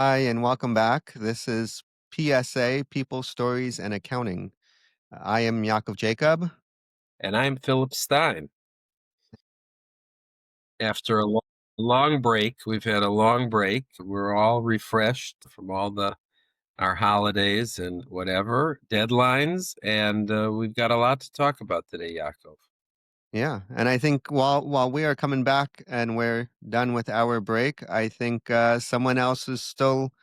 Hi, and welcome back. This is PSA, People, Stories, and Accounting. I am Yaacov Jacob. And I'm Philip Stein. After a long break, we've had a long break. We're all refreshed from all the our holidays and whatever deadlines, and we've got a lot to talk about today, Yaakov. Yeah, and I think while we are coming back and we're done with our break, I think someone else is still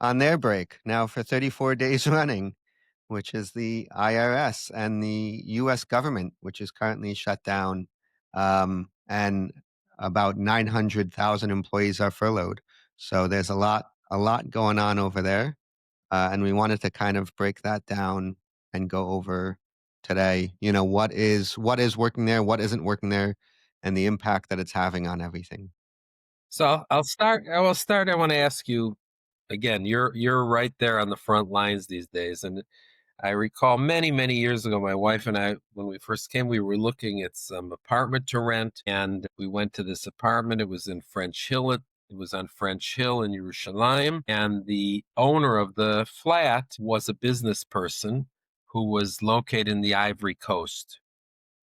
on their break now for 34 days running, which is the IRS and the U.S. government, which is currently shut down, and about 900,000 employees are furloughed. So there's a lot going on over there. And we wanted to kind of break that down and go over today, what is working there, what isn't working there, and the impact that it's having on everything. So I'll start. I will start. I want to ask you again. You're right there on the front lines these days, and I recall many years ago, my wife and I, when we first came, we were looking at some apartment to rent, and we went to this apartment. It was in French Hill. It was on French Hill in Yerushalayim, and the owner of the flat was a business person who was located in the Ivory Coast.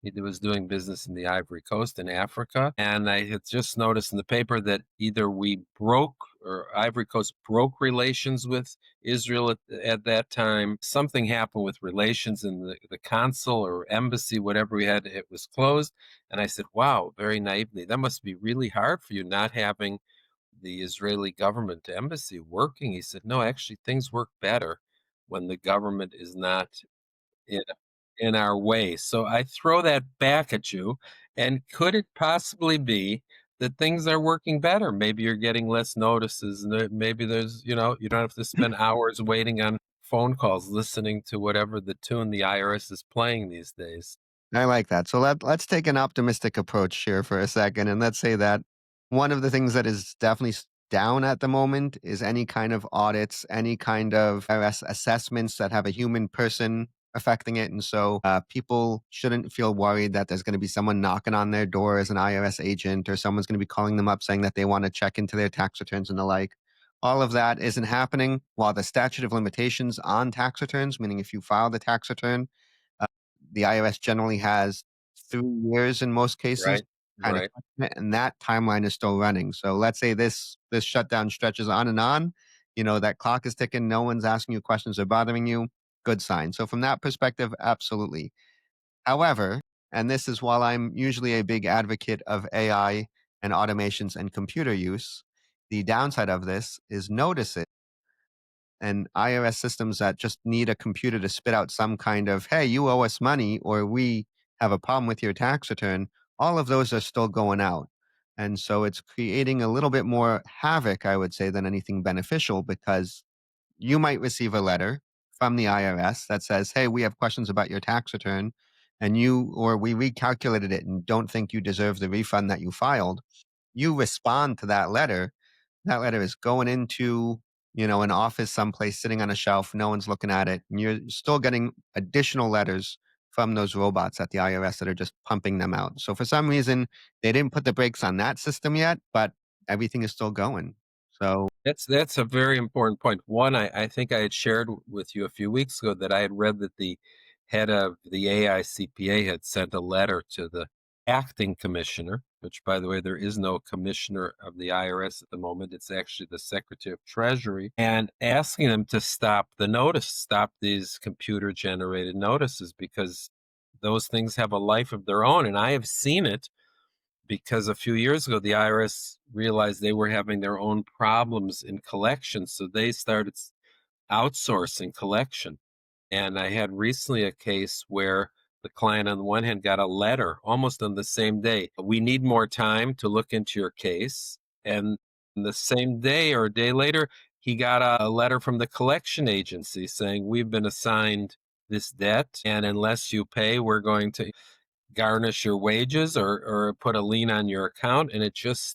He was doing business in the Ivory Coast in Africa. And I had just noticed in the paper that either we broke or Ivory Coast broke relations with Israel at that time. Something happened with relations in the consul or embassy, whatever we had, it was closed. And I said, wow, very naively, that must be really hard for you not having the Israeli government embassy working. He said, no, actually, things work better when the government is not in in our way. So I throw that back at you. And could it possibly be that things are working better? Maybe you're getting less notices, and maybe there's, you don't have to spend hours waiting on phone calls listening to whatever the tune the IRS is playing these days. I like that. So let's take an optimistic approach here for a second, and let's say that one of the things that is definitely down at the moment is any kind of audits, any kind of IRS assessments that have a human person affecting it. And so people shouldn't feel worried that there's going to be someone knocking on their door as an IRS agent, or someone's going to be calling them up saying that they want to check into their tax returns and the like. All of that isn't happening. While the statute of limitations on tax returns, meaning if you file the tax return, uh, the IRS generally has 3 years in most cases, Right, kind of, right. and that timeline is still running. So let's say this shutdown stretches on and on. That clock is ticking. No one's asking you questions or bothering you. Good sign. So from that perspective, absolutely. However, and this is while I'm usually a big advocate of AI and automations and computer use, the downside of this is notices and IRS systems that just need a computer to spit out some kind of, hey, you owe us money, or we have a problem with your tax return, all of those are still going out. And so it's creating a little bit more havoc, I would say, than anything beneficial, because you might receive a letter from the IRS that says, hey, we have questions about your tax return, and we recalculated it and don't think you deserve the refund that you filed. You respond to that letter. That letter is going into, an office someplace, sitting on a shelf. No one's looking at it. And you're still getting additional letters from those robots at the IRS that are just pumping them out. So for some reason, they didn't put the brakes on that system yet, but everything is still going. So That's a very important point. One, I think I had shared with you a few weeks ago that I had read that the head of the AICPA had sent a letter to the acting commissioner, which, by the way, there is no commissioner of the IRS at the moment. It's actually the Secretary of Treasury, and asking them to stop these computer generated notices, because those things have a life of their own. And I have seen it because a few years ago, the IRS realized they were having their own problems in collection. So they started outsourcing collection. And I had recently a case where the client, on the one hand, got a letter almost on the same day. We need more time to look into your case. And the same day or a day later, he got a letter from the collection agency saying, we've been assigned this debt. And unless you pay, we're going to garnish your wages or put a lien on your account. And it showed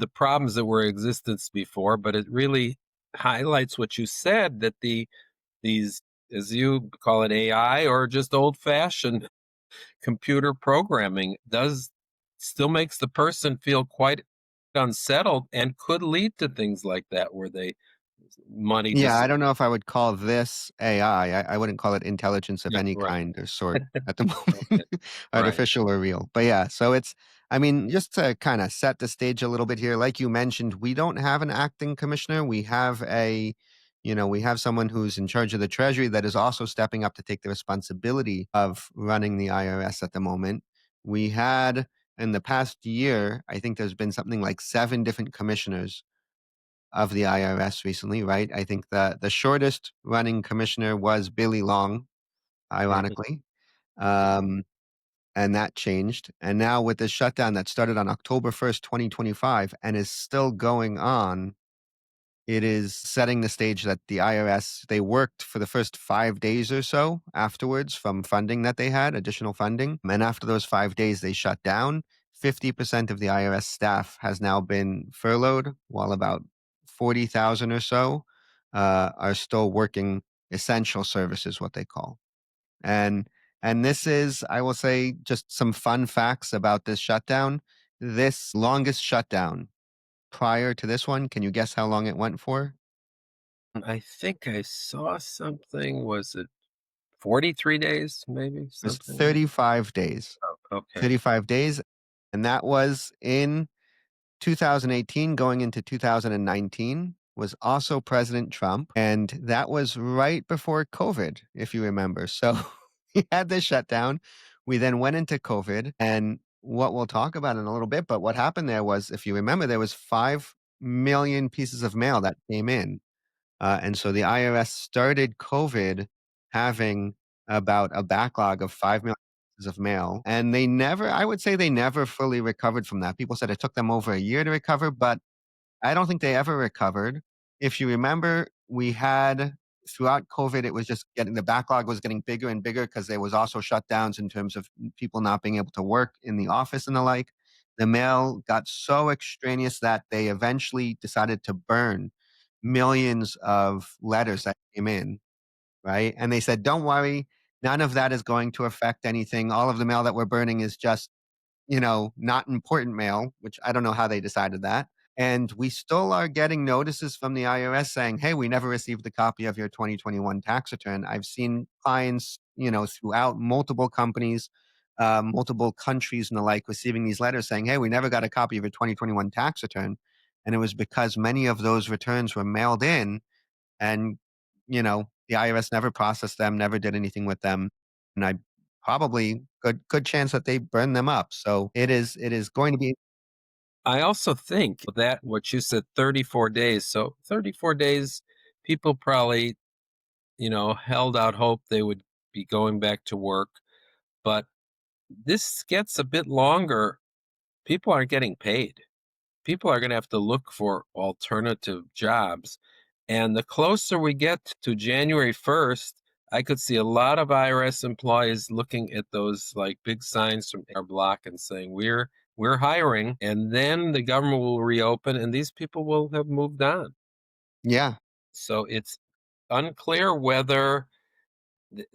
the problems that were in existence before, but it really highlights what you said, that these, as you call it, AI or just old fashioned computer programming, does still makes the person feel quite unsettled and could lead to things like that where they money Yeah, dis I don't know if I would call this AI. I wouldn't call it intelligence of yeah, any right. kind or sort at the Okay. moment, Right. artificial or real. But yeah, so it's I mean, just to kind of set the stage a little bit here, like you mentioned, we don't have an acting commissioner. We have we have someone who's in charge of the treasury that is also stepping up to take the responsibility of running the IRS at the moment. We had in the past year, I think there's been something like 7 different commissioners of the IRS recently, right? I think the shortest running commissioner was Billy Long, Mhm. ironically, um, and that changed. And now with this shutdown that started on October 1st, 2025, and is still going on, it is setting the stage that the IRS they worked for the first 5 days or so afterwards from funding that they had, additional funding. And after those 5 days, they shut down. 50% of the IRS staff has now been furloughed, while about 40,000 or so are still working essential services, what they call. And and this is, I will say, just some fun facts about this shutdown. This longest shutdown prior to this one, can you guess how long it went for? I think I saw something, was it 43 days, maybe? Was Something like 35 days. okay. 35 days, and that was in 2018 going into 2019 was also President Trump, and that was right before COVID, if you remember. So we had this shutdown. We then went into COVID, and what we'll talk about in a little bit, but what happened there was, if you remember, there was 5 million pieces of mail that came in. And so the IRS started COVID having about a backlog of 5 million pieces of mail, and they never I would say they never fully recovered from that. People said it took them over a year to recover, but I don't think they ever recovered. If you remember, we had throughout COVID, it was just getting the backlog was getting bigger and bigger because there was also shutdowns in terms of people not being able to work in the office and the like. The mail got so extraneous that they eventually decided to burn millions of letters that came in, right? And they said, "Don't worry, none of that is going to affect anything. All of the mail that we're burning is just, not important mail," which I don't know how they decided that. And we still are getting notices from the IRS saying, "Hey, we never received a copy of your 2021 tax return." I've seen clients, throughout multiple companies, multiple countries and the like receiving these letters saying, "Hey, we never got a copy of your 2021 tax return." And it was because many of those returns were mailed in and, the IRS never processed them, never did anything with them. And I probably good chance that they burn them up. So it is going to be. I also think that what you said, 34 days. So 34 days, people probably, held out hope they would be going back to work. But this gets a bit longer. People aren't getting paid. People are going to have to look for alternative jobs. And the closer we get to January 1st, I could see a lot of IRS employees looking at those like big signs from our block and saying, we're hiring, and then the government will reopen and these people will have moved on. Yeah. So it's unclear whether th-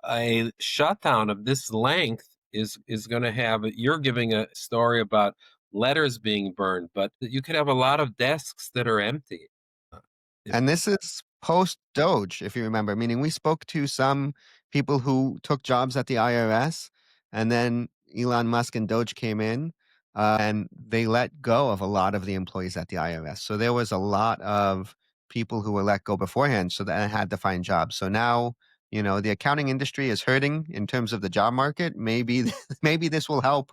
a shutdown of this length is going to have. You're giving a story about letters being burned, but you could have a lot of desks that are empty. Uh, if And this is post Doge, if you remember, meaning we spoke to some people who took jobs at the IRS, and then Elon Musk and Doge came in, and they let go of a lot of the employees at the IRS. So there was a lot of people who were let go beforehand, so that had to find jobs. So now, the accounting industry is hurting in terms of the job market. Maybe, maybe this will help,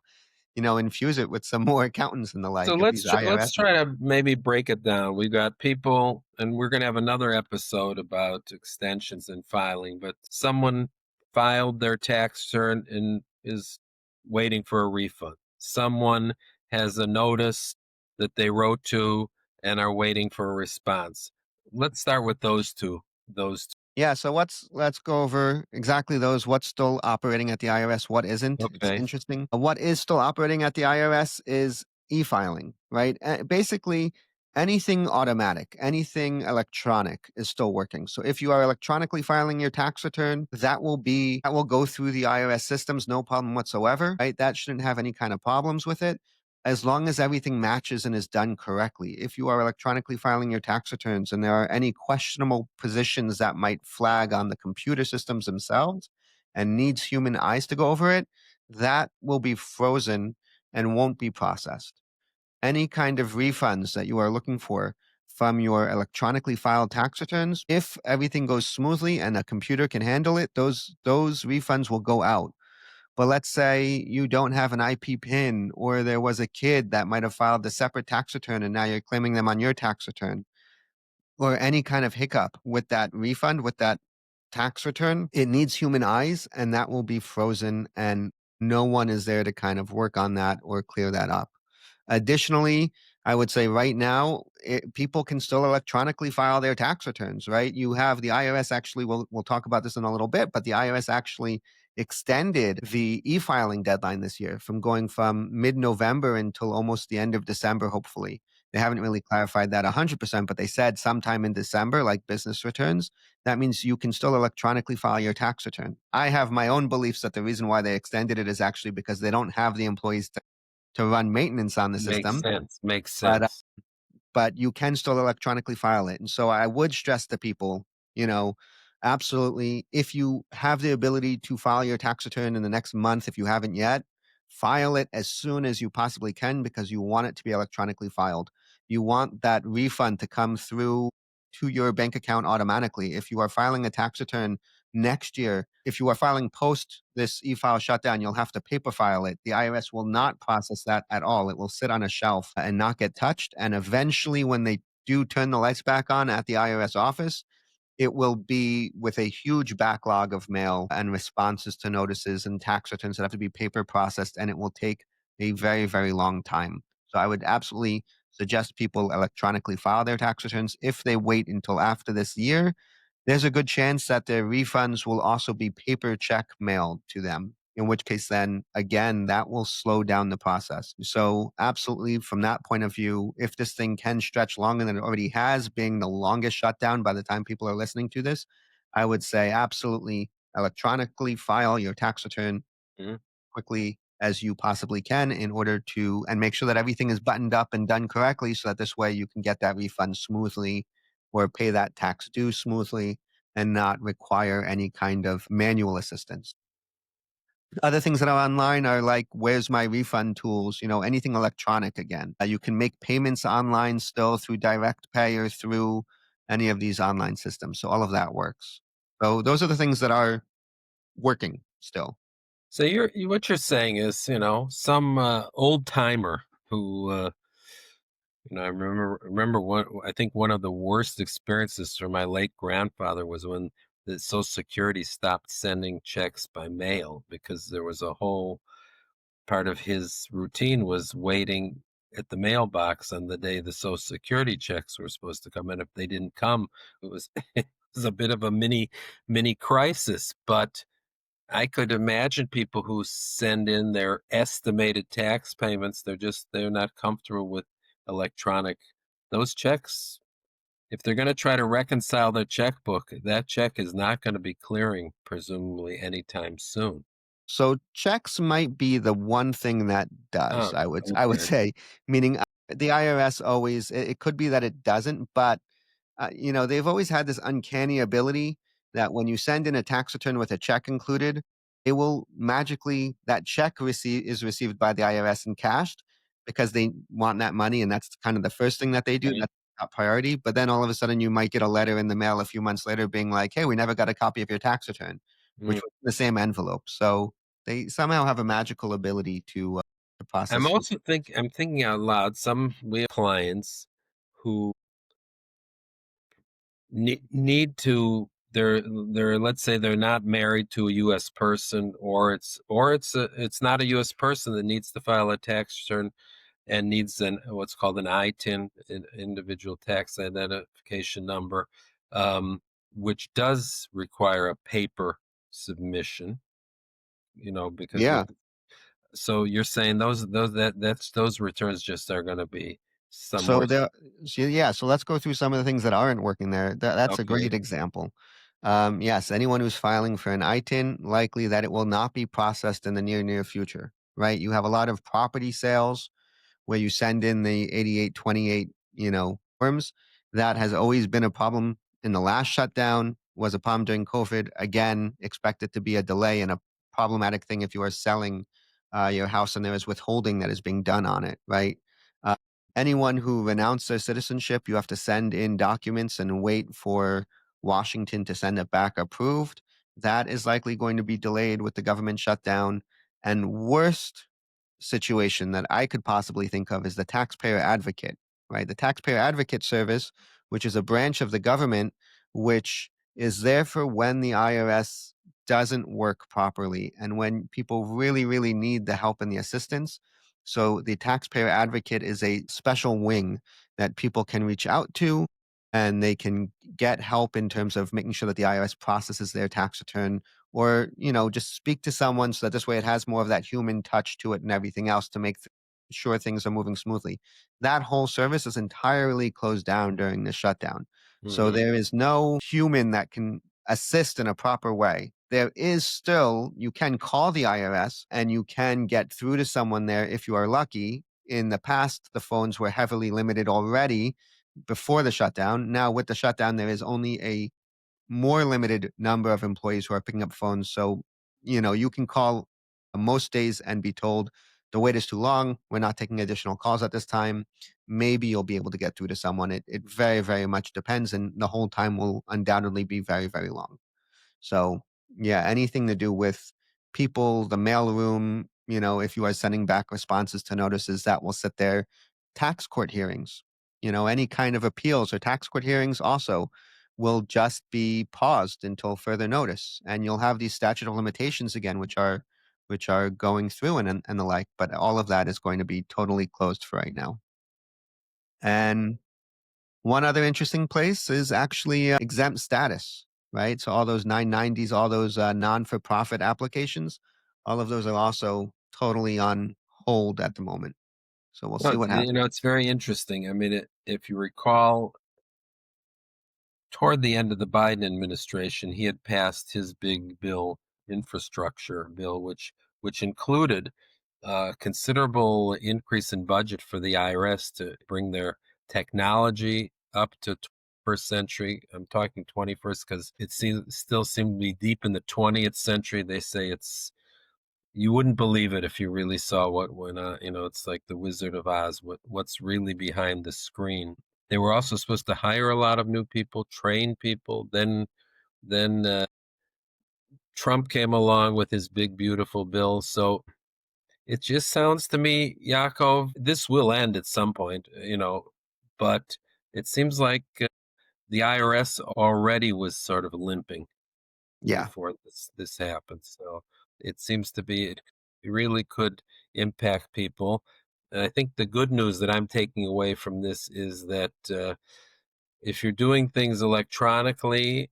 infuse it with some more accountants and the so like of these let's IRS. try to maybe break it down. We've got people, and we're going to have another episode about extensions and filing. But someone filed their tax return and is waiting for a refund. Someone has a notice that they wrote to and are waiting for a response. Let's start with those two. Those Yeah, so let's go over exactly those. What's still operating at the IRS, what isn't. It's okay. interesting. What is still operating at the IRS is e-filing, right? Basically, anything automatic, anything electronic is still working. So if you are electronically filing your tax return, that will go through the IRS systems, no problem whatsoever, right? That shouldn't have any kind of problems with it. as long as everything matches and is done correctly. If you are electronically filing your tax returns and there are any questionable positions that might flag on the computer systems themselves and needs human eyes to go over it, that will be frozen and won't be processed. Any kind of refunds that you are looking for from your electronically filed tax returns, if everything goes smoothly and a computer can handle it, those refunds will go out. But let's say you don't have an IP PIN, or there was a kid that might have filed a separate tax return and now you're claiming them on your tax return, or any kind of hiccup with that refund, with that tax return, it needs human eyes and that will be frozen and no one is there to kind of work on that or clear that up. Additionally, I would say right now, people can still electronically file their tax returns, right? You have the IRS actually, we'll talk about this in a little bit, but the IRS actually extended the e-filing deadline this year from going from mid-November until almost the end of December, hopefully. They haven't really clarified that 100%, but they said sometime in December, like business returns. That means you can still electronically file your tax return. I have my own beliefs that the reason why they extended it is actually because they don't have the employees to run maintenance on the Makes system, sense. Makes but sense. you can still electronically file it. And so I would stress to people, you know, absolutely, if you have the ability to file your tax return in the next month, if you haven't yet, file it as soon as you possibly can because you want it to be electronically filed. You want that refund to come through to your bank account automatically. If you are filing a tax return next year, if you are filing post this e-file shutdown, you'll have to paper file it. The IRS will not process that at all. It will sit on a shelf and not get touched. And eventually, when they do turn the lights back on at the IRS office, it will be with a huge backlog of mail and responses to notices and tax returns that have to be paper processed, and it will take a very, very long time. So I would absolutely suggest people electronically file their tax returns. If they wait until after this year, there's a good chance that their refunds will also be paper check mailed to them, in which case, then again, that will slow down the process. So, absolutely, from that point of view, if this thing can stretch longer than it already has, being the longest shutdown by the time people are listening to this, I would say absolutely electronically file your tax return Mhm. quickly as you possibly can in order to and make sure that everything is buttoned up and done correctly so that this way you can get that refund smoothly or pay that tax due smoothly and not require any kind of manual assistance. Other things that are online are like where's my refund tools, anything electronic again. You can make payments online still through direct pay or through any of these online systems. So all of that works. So those are the things that are working still. So what you're saying is, some old timer who I remember one. I think one of the worst experiences for my late grandfather was when the Social Security stopped sending checks by mail because there was a whole part of his routine was waiting at the mailbox on the day the Social Security checks were supposed to come in. If they didn't come, it was it was a bit of a mini crisis. But I could imagine people who send in their estimated tax payments, they're not comfortable with electronic those checks. If they're going to try to reconcile their checkbook, that check is not going to be clearing presumably anytime soon. So checks might be the one thing that does, Oh, I would okay. say, meaning the IRS always it could be that it doesn't, but they've always had this uncanny ability that when you send in a tax return with a check included, it will magically that check is received by the IRS and cashed because they want that money, and that's kind of the first thing that they do. Okay. That's top priority. But then all of a sudden, you might get a letter in the mail a few months later, being like, "Hey, we never got a copy of your tax return," which Mm. was in the same envelope. So they somehow have a magical ability to process things. I'm thinking out loud. We have clients who need to they're let's say they're not married to a US person, it's not a US person that needs to file a tax return and needs an what's called an ITIN, individual tax identification number, which does require a paper submission, because Yeah. so you're saying those returns just are going to be So somewhere. there so let's go through some of the things that aren't working there. That's a Okay. great example. Yes, anyone who's filing for an ITIN, likely that it will not be processed in the near future, right? You have a lot of property sales where you send in the 8828, forms. That has always been a problem in the last shutdown, was a problem during COVID. Again, expect it to be a delay and a problematic thing if you are selling your house and there is withholding that is being done on it, right? Uh, Anyone who renounced their citizenship, you have to send in documents and wait for Washington to send it back approved. That is likely going to be delayed with the government shutdown. And worst situation that I could possibly think of is the taxpayer advocate, right? The taxpayer advocate service, which is a branch of the government, which is there for when the IRS doesn't work properly and when people really, really need the help and the assistance. So the taxpayer advocate is a special wing that people can reach out to and they can get help in terms of making sure that the IRS processes their tax return or just speak to someone so that this way it has more of that human touch to it and everything else to make sure things are moving smoothly. That whole service is entirely closed down during the shutdown, so Hmm. there is no human that can assist in a proper way. There is still, you can call the IRS and you can get through to someone there if you are lucky. In the past, the phones were heavily limited already before the shutdown. Now with the shutdown, there is only a more limited number of employees who are picking up phones. So, you can call most days and be told the wait is too long. We're not taking additional calls at this time. Maybe you'll be able to get through to someone. It very, very much depends. And the whole time will undoubtedly be very, very long. So, yeah, anything to do with people, the mailroom, if you are sending back responses to notices that will sit there, tax court hearings, any kind of appeals or tax court hearings also will just be paused until further notice. And you'll have these statute of limitations again, which are going through and the like, but all of that is going to be totally closed for right now. And one other interesting place is actually exempt status, right? So all those 990s, all those non-for-profit applications, all of those are also totally on hold at the moment. So we'll Well, see what happens. it's very interesting. I mean, if you recall, toward the end of the Biden administration, he had passed his big bill, infrastructure bill, which included a considerable increase in budget for the IRS to bring their technology up to 21st century. I'm talking 21st because it still seemed to be deep in the 20th century. They say you wouldn't believe it if you really saw what went on. It's like the Wizard of Oz, what's really behind the screen. They were also supposed to hire a lot of new people, train people. Then Trump came along with his big, beautiful bill. So it just sounds to me, Yaakov, this will end at some point, but it seems like the IRS already was sort of limping Yeah. before this happened. So it seems to be it really could impact people. And I think the good news that I'm taking away from this is that if you're doing things electronically,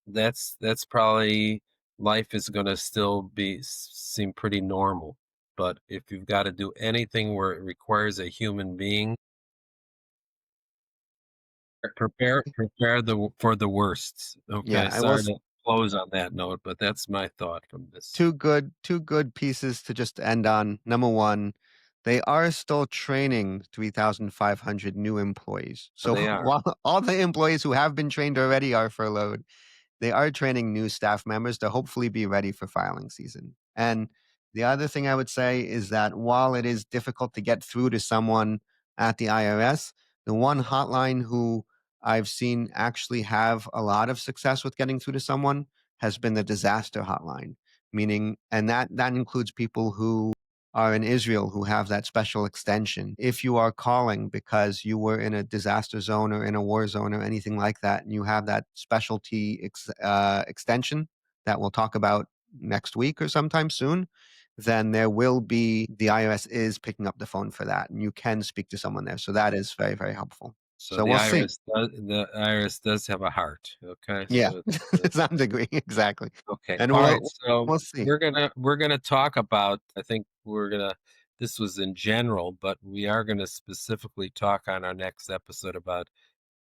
that's probably life is going to still seem pretty normal. But if you've got to do anything where it requires a human being, prepare for the worst. Yeah. Okay, I will sorry to close on that note, but that's my thought from this. two good pieces to just end on. Number one, they are still training 3,500 new employees. Oh, So they are. while all the employees who have been trained already are furloughed, they are training new staff members to hopefully be ready for filing season. And the other thing I would say is that while it is difficult to get through to someone at the IRS, the one hotline who I've seen actually have a lot of success with getting through to someone has been the disaster hotline, meaning, and that includes people who are in Israel who have that special extension. If you are calling because you were in a disaster zone or in a war zone or anything like that, and you have that specialty extension that we'll talk about next week or sometime soon, then there will be the IRS is picking up the phone for that, and you can speak to someone there. So that is very, very helpful. So So we'll see. The IRS does have a heart. Okay, Yeah, so to some degree, exactly. okay. And All right. we'll So we'll see. we're gonna talk about. I think we're gonna. This was in general, but we are gonna specifically talk on our next episode about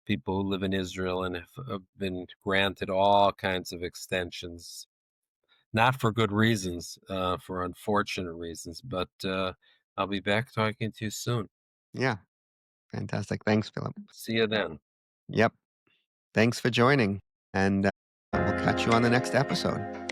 people who live in Israel and have been granted all kinds of extensions, not for good reasons, for unfortunate reasons. But I'll be back talking to you soon. Yeah, fantastic. Thanks, Philip. See you then. Yep. Thanks for joining, and we'll catch you on the next episode.